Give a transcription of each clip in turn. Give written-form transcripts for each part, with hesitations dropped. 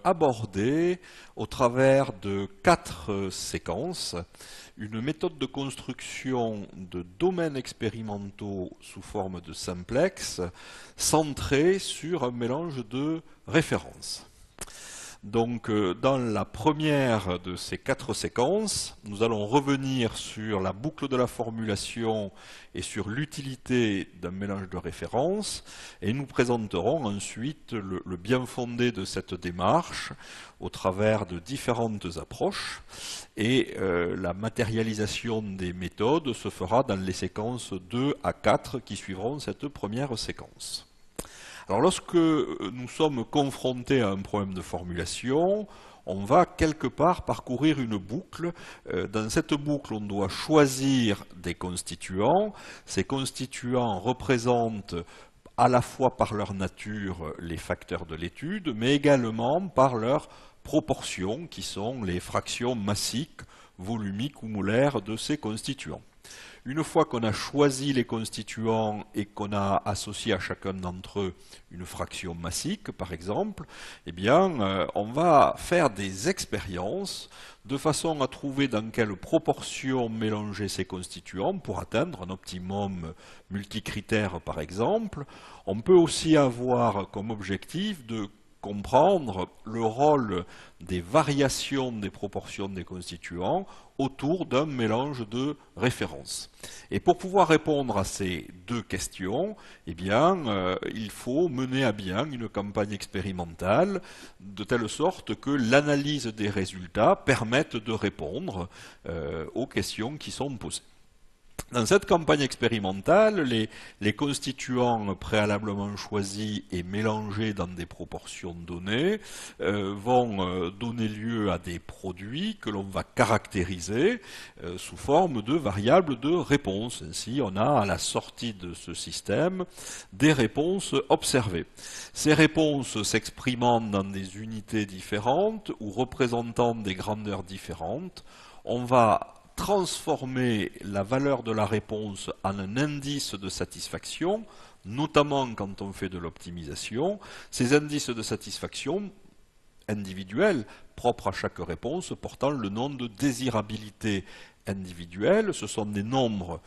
aborder au travers de 4 séquences une méthode de construction de domaines expérimentaux sous forme de simplex centrée sur un mélange de références. Donc dans la première de ces 4 séquences, nous allons revenir sur la boucle de la formulation et sur l'utilité d'un mélange de références, et nous présenterons ensuite le bien fondé de cette démarche au travers de différentes approches, et la matérialisation des méthodes se fera dans les séquences 2 à 4 qui suivront cette première séquence. Alors lorsque nous sommes confrontés à un problème de formulation, on va quelque part parcourir une boucle. Dans cette boucle, on doit choisir des constituants. Ces constituants représentent à la fois par leur nature les facteurs de l'étude, mais également par leur proportions, qui sont les fractions massiques, volumiques ou molaires de ces constituants. Une fois qu'on a choisi les constituants et qu'on a associé à chacun d'entre eux une fraction massique, par exemple, eh bien, on va faire des expériences de façon à trouver dans quelle proportion mélanger ces constituants pour atteindre un optimum multicritère, par exemple. On peut aussi avoir comme objectif de comprendre le rôle des variations des proportions des constituants autour d'un mélange de références. Et pour pouvoir répondre à ces 2 questions, eh bien, il faut mener à bien une campagne expérimentale de telle sorte que l'analyse des résultats permette de répondre aux questions qui sont posées. Dans cette campagne expérimentale, les constituants préalablement choisis et mélangés dans des proportions données vont donner lieu à des produits que l'on va caractériser sous forme de variables de réponse. Ainsi, on a à la sortie de ce système des réponses observées. Ces réponses s'exprimant dans des unités différentes ou représentant des grandeurs différentes, on va transformer la valeur de la réponse en un indice de satisfaction, notamment quand on fait de l'optimisation. Ces indices de satisfaction individuels, propres à chaque réponse, portant le nom de désirabilité individuelle. Ce sont des nombres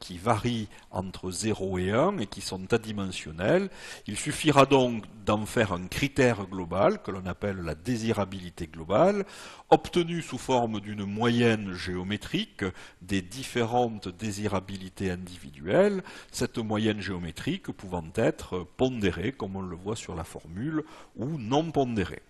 qui varient entre 0 et 1 et qui sont adimensionnels. Il suffira donc d'en faire un critère global que l'on appelle la désirabilité globale, obtenu sous forme d'une moyenne géométrique des différentes désirabilités individuelles, cette moyenne géométrique pouvant être pondérée, comme on le voit sur la formule, ou non pondérée.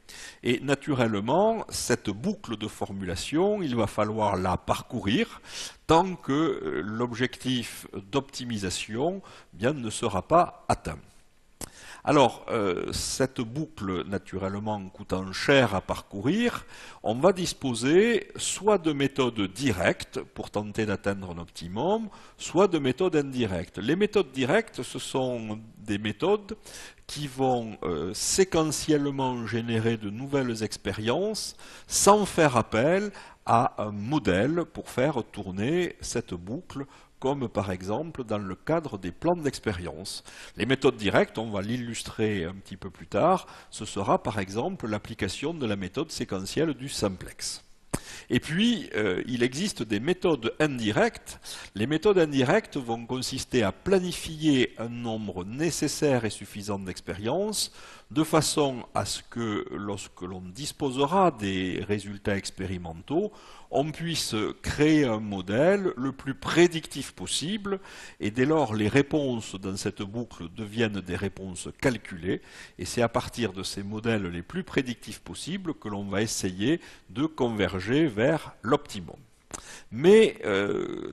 Et naturellement, cette boucle de formulation, il va falloir la parcourir tant que l'objectif d'optimisation ne sera pas atteint. Alors, cette boucle, naturellement, coûtant cher à parcourir, on va disposer soit de méthodes directes pour tenter d'atteindre un optimum, soit de méthodes indirectes. Les méthodes directes, ce sont des méthodes qui vont séquentiellement générer de nouvelles expériences sans faire appel à un modèle pour faire tourner cette boucle, comme par exemple dans le cadre des plans d'expérience. Les méthodes directes, on va l'illustrer un petit peu plus tard, ce sera par exemple l'application de la méthode séquentielle du simplex. Et puis, il existe des méthodes indirectes. Les méthodes indirectes vont consister à planifier un nombre nécessaire et suffisant d'expériences, de façon à ce que, lorsque l'on disposera des résultats expérimentaux, on puisse créer un modèle le plus prédictif possible, et dès lors les réponses dans cette boucle deviennent des réponses calculées, et c'est à partir de ces modèles les plus prédictifs possibles que l'on va essayer de converger vers l'optimum. Mais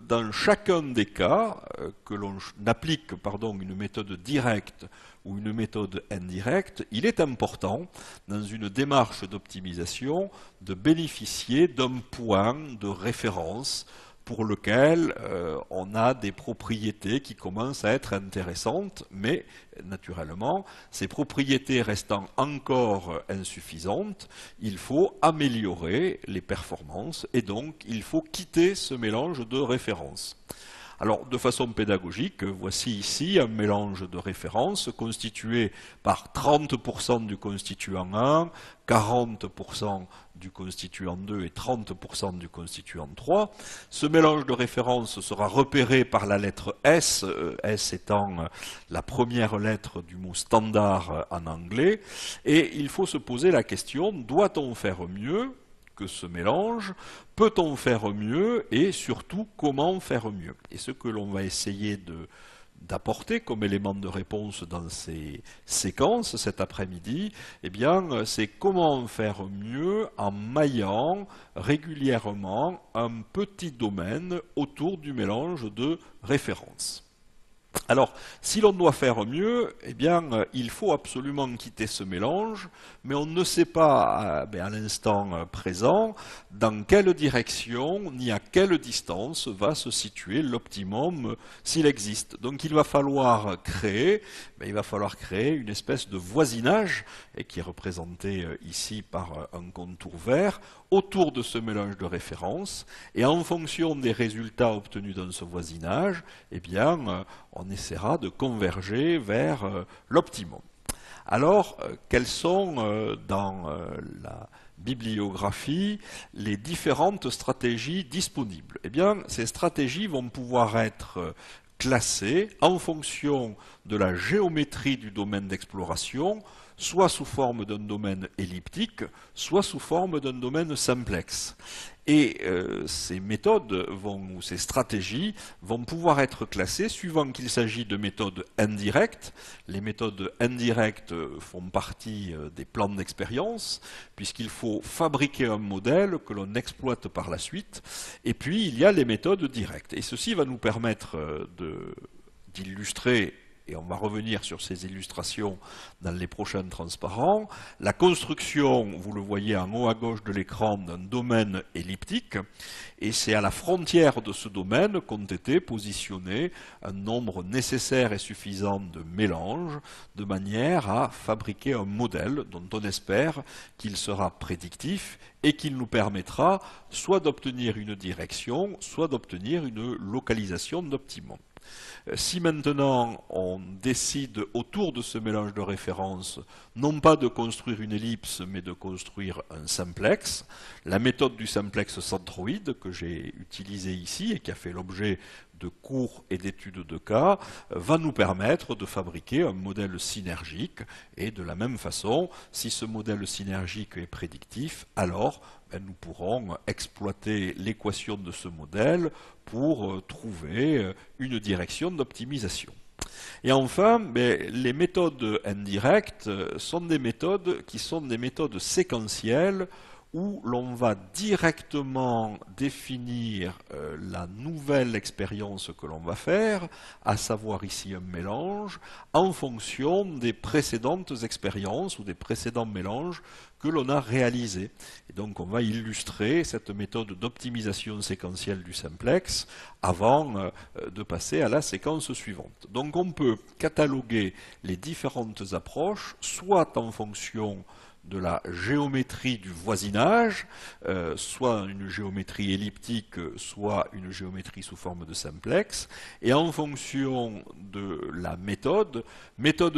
dans chacun des cas, que l'on applique une méthode directe ou une méthode indirecte, il est important, dans une démarche d'optimisation, de bénéficier d'un point de référence pour lequel on a des propriétés qui commencent à être intéressantes, mais naturellement, ces propriétés restant encore insuffisantes, il faut améliorer les performances et donc il faut quitter ce mélange de références. Alors, de façon pédagogique, voici ici un mélange de références constitué par 30% du constituant 1, 40% du constituant 2 et 30% du constituant 3. Ce mélange de références sera repéré par la lettre S, S étant la première lettre du mot standard en anglais, et il faut se poser la question, doit-on faire mieux que ce mélange? Peut-on faire mieux et surtout comment faire mieux? Et ce que l'on va essayer d'apporter comme élément de réponse dans ces séquences cet après-midi, eh bien, c'est comment faire mieux en maillant régulièrement un petit domaine autour du mélange de références. Alors, si l'on doit faire mieux, eh bien, il faut absolument quitter ce mélange, mais on ne sait pas à l'instant présent dans quelle direction ni à quelle distance va se situer l'optimum s'il existe. Donc il va falloir créer une espèce de voisinage, et qui est représenté ici par un contour vert, autour de ce mélange de références, et en fonction des résultats obtenus dans ce voisinage, eh bien, on essaiera de converger vers l'optimum. Alors, quelles sont dans la bibliographie les différentes stratégies disponibles? Eh bien, ces stratégies vont pouvoir être classées en fonction de la géométrie du domaine d'exploration, soit sous forme d'un domaine elliptique, soit sous forme d'un domaine simplex. Et ces méthodes ou ces stratégies vont pouvoir être classées suivant qu'il s'agit de méthodes indirectes. Les méthodes indirectes font partie des plans d'expérience, puisqu'il faut fabriquer un modèle que l'on exploite par la suite. Et puis il y a les méthodes directes. Et ceci va nous permettre d'illustrer, et on va revenir sur ces illustrations dans les prochains transparents, la construction, vous le voyez en haut à gauche de l'écran, d'un domaine elliptique, et c'est à la frontière de ce domaine qu'ont été positionnés un nombre nécessaire et suffisant de mélanges, de manière à fabriquer un modèle dont on espère qu'il sera prédictif et qu'il nous permettra soit d'obtenir une direction, soit d'obtenir une localisation d'optimum. Si maintenant on décide autour de ce mélange de références, non pas de construire une ellipse, mais de construire un simplex, la méthode du simplex centroïde que j'ai utilisée ici et qui a fait l'objet de cours et d'études de cas, va nous permettre de fabriquer un modèle synergique. Et de la même façon, si ce modèle synergique est prédictif, alors nous pourrons exploiter l'équation de ce modèle pour trouver une direction d'optimisation. Et enfin, les méthodes indirectes sont des méthodes qui sont des méthodes séquentielles où l'on va directement définir la nouvelle expérience que l'on va faire, à savoir ici un mélange, en fonction des précédentes expériences ou des précédents mélanges que l'on a réalisés. Et donc on va illustrer cette méthode d'optimisation séquentielle du simplex avant de passer à la séquence suivante. Donc on peut cataloguer les différentes approches, soit en fonction de la géométrie du voisinage, soit une géométrie elliptique, soit une géométrie sous forme de simplex, et en fonction de la méthode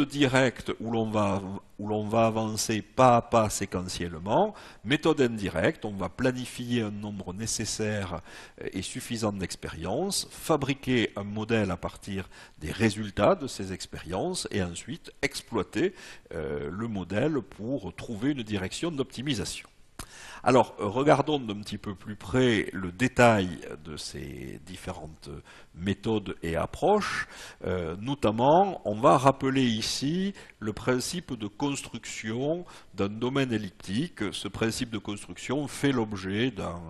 directe où l'on va avancer pas à pas séquentiellement, méthode indirecte, on va planifier un nombre nécessaire et suffisant d'expériences, fabriquer un modèle à partir des résultats de ces expériences, et ensuite exploiter le modèle pour trouver une direction d'optimisation. Alors, regardons d'un petit peu plus près le détail de ces différentes méthodes et approches. Notamment, on va rappeler ici le principe de construction d'un domaine elliptique. Ce principe de construction fait l'objet d'un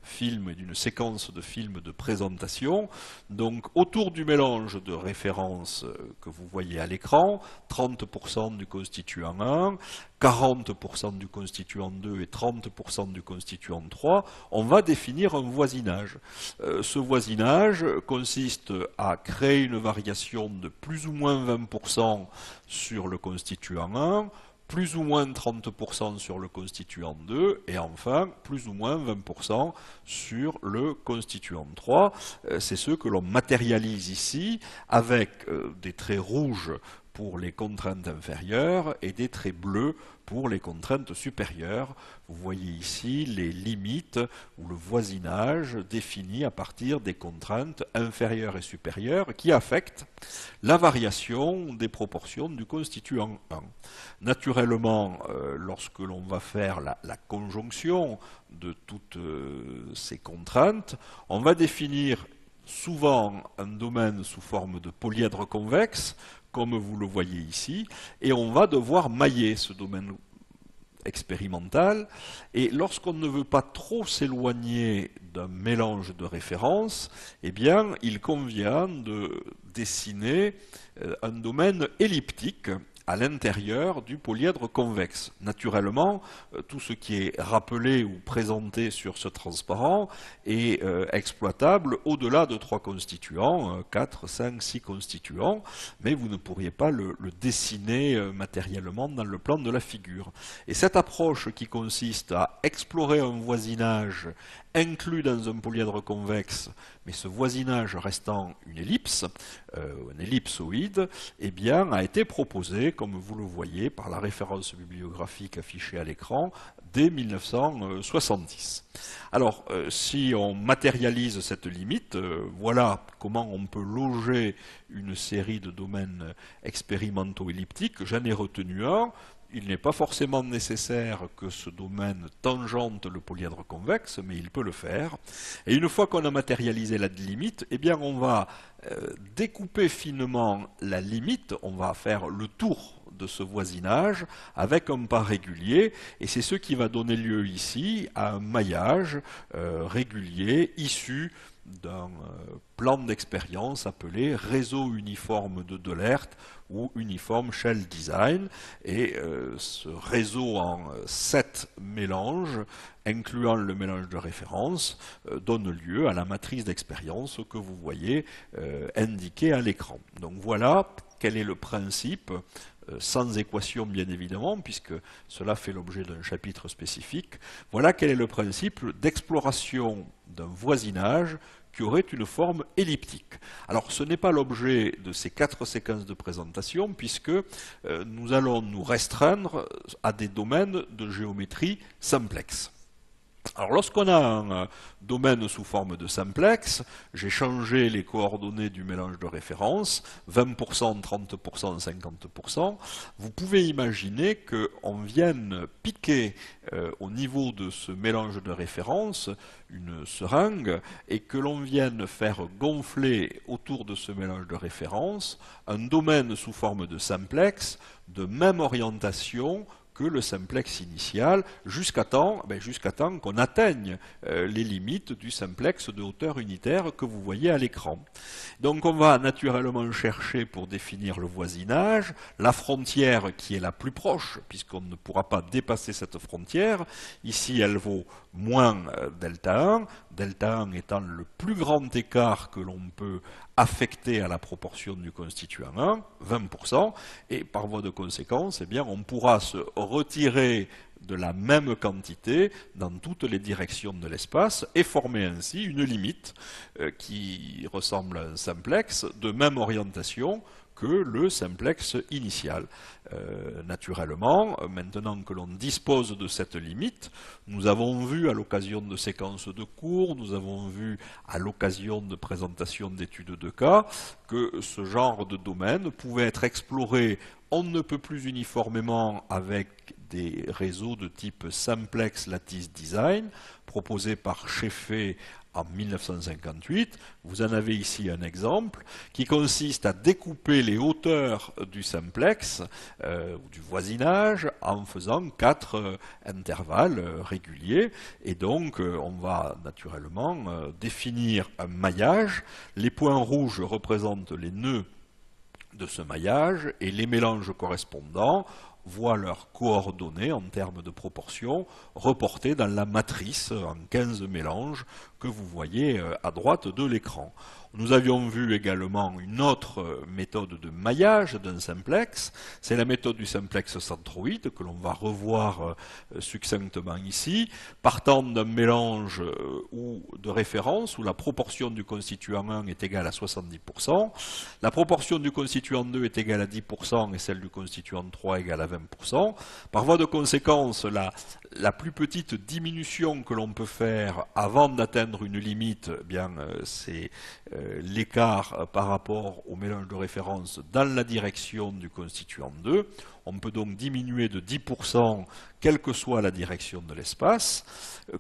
film et d'une séquence de films de présentation. Donc, autour du mélange de références que vous voyez à l'écran, 30% du constituant 1, 40% du constituant 2 et 30% du constituant 3, on va définir un voisinage. Ce voisinage consiste à créer une variation de plus ou moins 20% sur le constituant 1, plus ou moins 30% sur le constituant 2, et enfin plus ou moins 20% sur le constituant 3. C'est ce que l'on matérialise ici avec des traits rouges pour les contraintes inférieures et des traits bleus pour les contraintes supérieures. Vous voyez ici les limites ou le voisinage défini à partir des contraintes inférieures et supérieures qui affectent la variation des proportions du constituant 1. Naturellement, lorsque l'on va faire la conjonction de toutes ces contraintes, on va définir souvent un domaine sous forme de polyèdre convexe, comme vous le voyez ici, et on va devoir mailler ce domaine expérimental, et lorsqu'on ne veut pas trop s'éloigner d'un mélange de références, eh bien, il convient de dessiner un domaine elliptique à l'intérieur du polyèdre convexe. Naturellement, tout ce qui est rappelé ou présenté sur ce transparent est exploitable au-delà de 3 constituants, 4, 5, 6 constituants, mais vous ne pourriez pas le dessiner matériellement dans le plan de la figure. Et cette approche qui consiste à explorer un voisinage inclus dans un polyèdre convexe, mais ce voisinage restant une ellipse, un ellipsoïde, eh bien, a été proposé, comme vous le voyez, par la référence bibliographique affichée à l'écran, dès 1970. Alors, si on matérialise cette limite, voilà comment on peut loger une série de domaines expérimentaux elliptiques. J'en ai retenu un. Il n'est pas forcément nécessaire que ce domaine tangente le polyèdre convexe, mais il peut le faire. Et une fois qu'on a matérialisé la limite, eh bien on va découper finement la limite, on va faire le tour de ce voisinage avec un pas régulier, et c'est ce qui va donner lieu ici à un maillage régulier issu d'un plan d'expérience appelé réseau uniforme de Doelert ou Uniform Shell Design, et ce réseau en 7 mélanges, incluant le mélange de référence, donne lieu à la matrice d'expérience que vous voyez indiquée à l'écran. Donc voilà quel est le principe, sans équation bien évidemment, puisque cela fait l'objet d'un chapitre spécifique. Voilà quel est le principe d'exploration d'un voisinage qui aurait une forme elliptique. Alors ce n'est pas l'objet de ces 4 séquences de présentation, puisque nous allons nous restreindre à des domaines de géométrie simplex. Alors lorsqu'on a un domaine sous forme de simplex, j'ai changé les coordonnées du mélange de référence, 20%, 30%, 50%, vous pouvez imaginer qu'on vienne piquer au niveau de ce mélange de référence une seringue et que l'on vienne faire gonfler autour de ce mélange de référence un domaine sous forme de simplex de même orientation que le simplex initial, jusqu'à temps qu'on atteigne les limites du simplex de hauteur unitaire que vous voyez à l'écran. Donc on va naturellement chercher pour définir le voisinage, la frontière qui est la plus proche, puisqu'on ne pourra pas dépasser cette frontière. Ici elle vaut moins delta 1, delta 1 étant le plus grand écart que l'on peut affecté à la proportion du constituant 1, 20%, et par voie de conséquence, eh bien, on pourra se retirer de la même quantité dans toutes les directions de l'espace et former ainsi une limite qui ressemble à un simplex de même orientation que le simplex initial. Naturellement, maintenant que l'on dispose de cette limite, nous avons vu à l'occasion de séquences de cours, nous avons vu à l'occasion de présentations d'études de cas, que ce genre de domaine pouvait être exploré on ne peut plus uniformément avec des réseaux de type Simplex Lattice Design, proposés par Scheffé en 1958. Vous en avez ici un exemple qui consiste à découper les hauteurs du simplex, du voisinage, en faisant 4 intervalles réguliers. Et donc, on va naturellement définir un maillage. Les points rouges représentent les nœuds de ce maillage et les mélanges correspondants voient leurs coordonnées en termes de proportion reportées dans la matrice en 15 mélanges que vous voyez à droite de l'écran. Nous avions vu également une autre méthode de maillage d'un simplex, c'est la méthode du simplex centroïde que l'on va revoir succinctement ici, partant d'un mélange ou de référence où la proportion du constituant 1 est égale à 70%, la proportion du constituant 2 est égale à 10% et celle du constituant 3 égale à 20%. Par voie de conséquence, la plus petite diminution que l'on peut faire avant d'atteindre une limite, eh bien, c'est l'écart par rapport au mélange de référence dans la direction du constituant 2. On peut donc diminuer de 10% quelle que soit la direction de l'espace.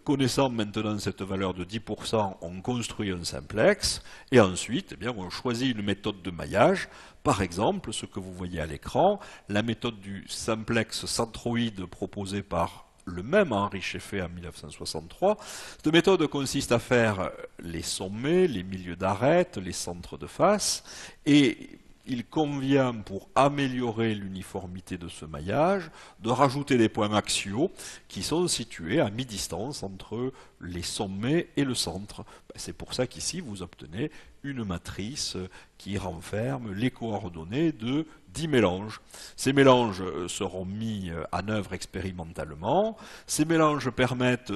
Connaissant maintenant cette valeur de 10%, on construit un simplex et ensuite, eh bien, on choisit une méthode de maillage. Par exemple, ce que vous voyez à l'écran, la méthode du simplex centroïde proposée par le même Henri Scheffé en 1963. Cette méthode consiste à faire les sommets, les milieux d'arête, les centres de face, et il convient, pour améliorer l'uniformité de ce maillage, de rajouter des points axiaux qui sont situés à mi-distance entre les sommets et le centre. C'est pour ça qu'ici, vous obtenez une matrice qui renferme les coordonnées de 10 mélanges. Ces mélanges seront mis en œuvre expérimentalement. Ces mélanges permettent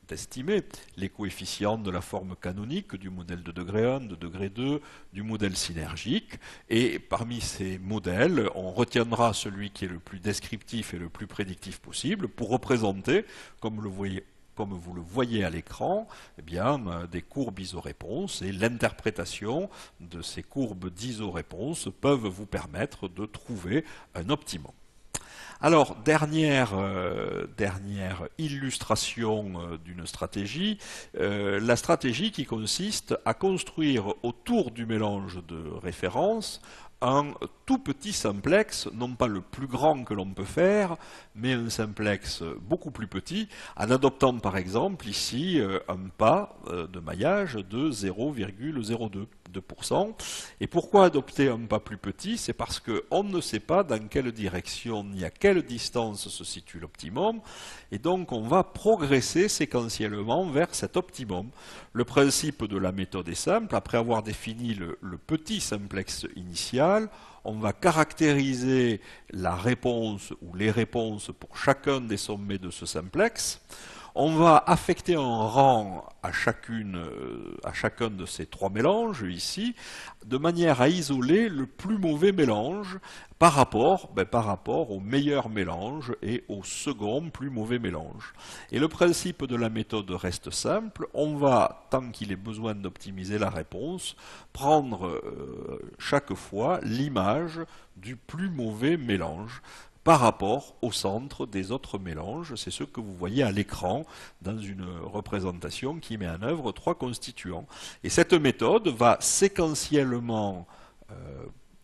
d'estimer les coefficients de la forme canonique du modèle de degré 1, de degré 2, du modèle synergique. Et parmi ces modèles, on retiendra celui qui est le plus descriptif et le plus prédictif possible pour représenter, comme vous le voyez à l'écran, eh bien, des courbes isoréponses, et l'interprétation de ces courbes d'isoréponse peuvent vous permettre de trouver un optimum. Alors, dernière illustration d'une stratégie, la stratégie qui consiste à construire autour du mélange de référence un tout petit simplex, non pas le plus grand que l'on peut faire, mais un simplex beaucoup plus petit, en adoptant par exemple ici un pas de maillage de 0,02%. Et pourquoi adopter un pas plus petit? C'est parce qu'on ne sait pas dans quelle direction ni à quelle distance se situe l'optimum, et donc on va progresser séquentiellement vers cet optimum. Le principe de la méthode est simple. Après avoir défini le petit simplex initial, on va caractériser la réponse ou les réponses pour chacun des sommets de ce simplex. On va affecter un rang à chacun de ces trois mélanges ici, de manière à isoler le plus mauvais mélange par rapport au meilleur mélange et au second plus mauvais mélange. Et le principe de la méthode reste simple. On va, tant qu'il est besoin d'optimiser la réponse, prendre chaque fois l'image du plus mauvais mélange par rapport au centre des autres mélanges. C'est ce que vous voyez à l'écran dans une représentation qui met en œuvre trois constituants. Et cette méthode va séquentiellement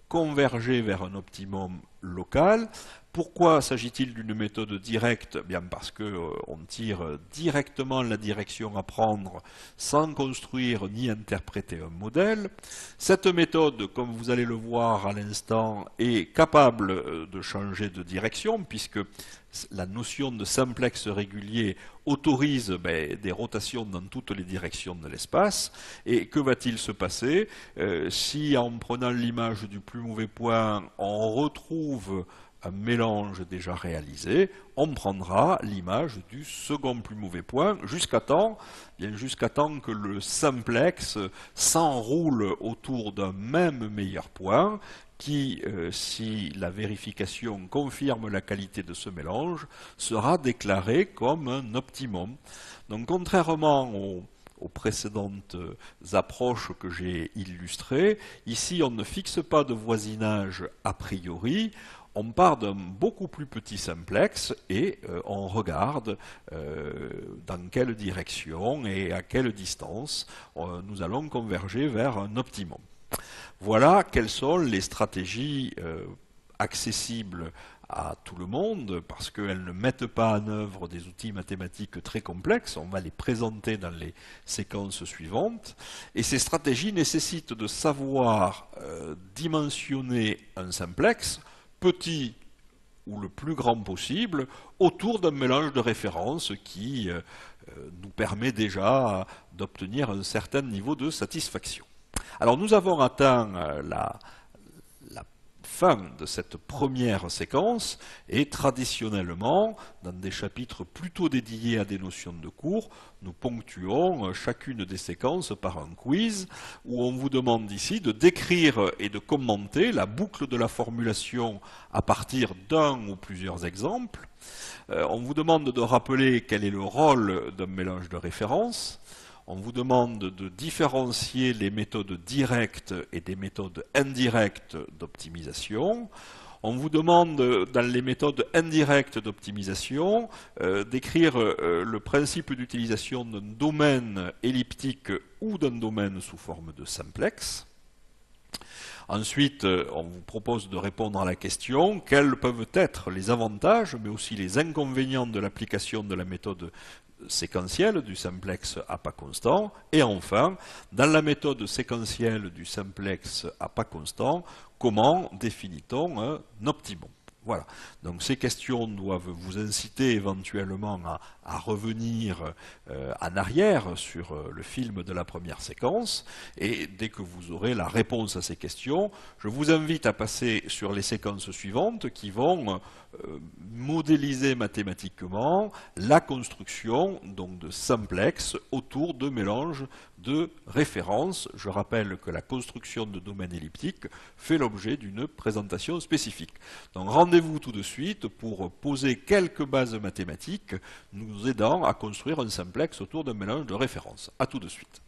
converger vers un optimum local. Pourquoi s'agit-il d'une méthode directe? Bien parce qu'on tire directement la direction à prendre sans construire ni interpréter un modèle. Cette méthode, comme vous allez le voir à l'instant, est capable de changer de direction puisque la notion de simplex régulier autorise des rotations dans toutes les directions de l'espace. Et que va-t-il se passer si en prenant l'image du plus mauvais point, on retrouve un mélange déjà réalisé, on prendra l'image du second plus mauvais point jusqu'à temps que le simplex s'enroule autour d'un même meilleur point qui, si la vérification confirme la qualité de ce mélange, sera déclaré comme un optimum. Donc contrairement aux précédentes approches que j'ai illustrées, ici on ne fixe pas de voisinage a priori, on part d'un beaucoup plus petit simplex et on regarde dans quelle direction et à quelle distance nous allons converger vers un optimum. Voilà quelles sont les stratégies accessibles à tout le monde, parce qu'elles ne mettent pas en œuvre des outils mathématiques très complexes. On va les présenter dans les séquences suivantes. Et ces stratégies nécessitent de savoir dimensionner un simplex, petit ou le plus grand possible, autour d'un mélange de référence qui nous permet déjà d'obtenir un certain niveau de satisfaction. Alors nous avons atteint la fin de cette première séquence et traditionnellement, dans des chapitres plutôt dédiés à des notions de cours, nous ponctuons chacune des séquences par un quiz où on vous demande ici de décrire et de commenter la boucle de la formulation à partir d'un ou plusieurs exemples. On vous demande de rappeler quel est le rôle d'un mélange de références. On vous demande de différencier les méthodes directes et des méthodes indirectes d'optimisation. On vous demande, dans les méthodes indirectes d'optimisation, d'écrire le principe d'utilisation d'un domaine elliptique ou d'un domaine sous forme de simplex. Ensuite, on vous propose de répondre à la question quels peuvent être les avantages, mais aussi les inconvénients de l'application de la méthode séquentielle du simplex à pas constant. Et enfin, dans la méthode séquentielle du simplex à pas constant, comment définit-on un optimum? Voilà. Donc ces questions doivent vous inciter éventuellement à revenir en arrière sur le film de la première séquence. Et dès que vous aurez la réponse à ces questions, je vous invite à passer sur les séquences suivantes qui vont modéliser mathématiquement la construction donc, de simplex autour de mélanges de références. Je rappelle que la construction de domaines elliptiques fait l'objet d'une présentation spécifique. Donc rendez-vous tout de suite pour poser quelques bases mathématiques nous aidant à construire un simplex autour d'un mélange de références. A tout de suite.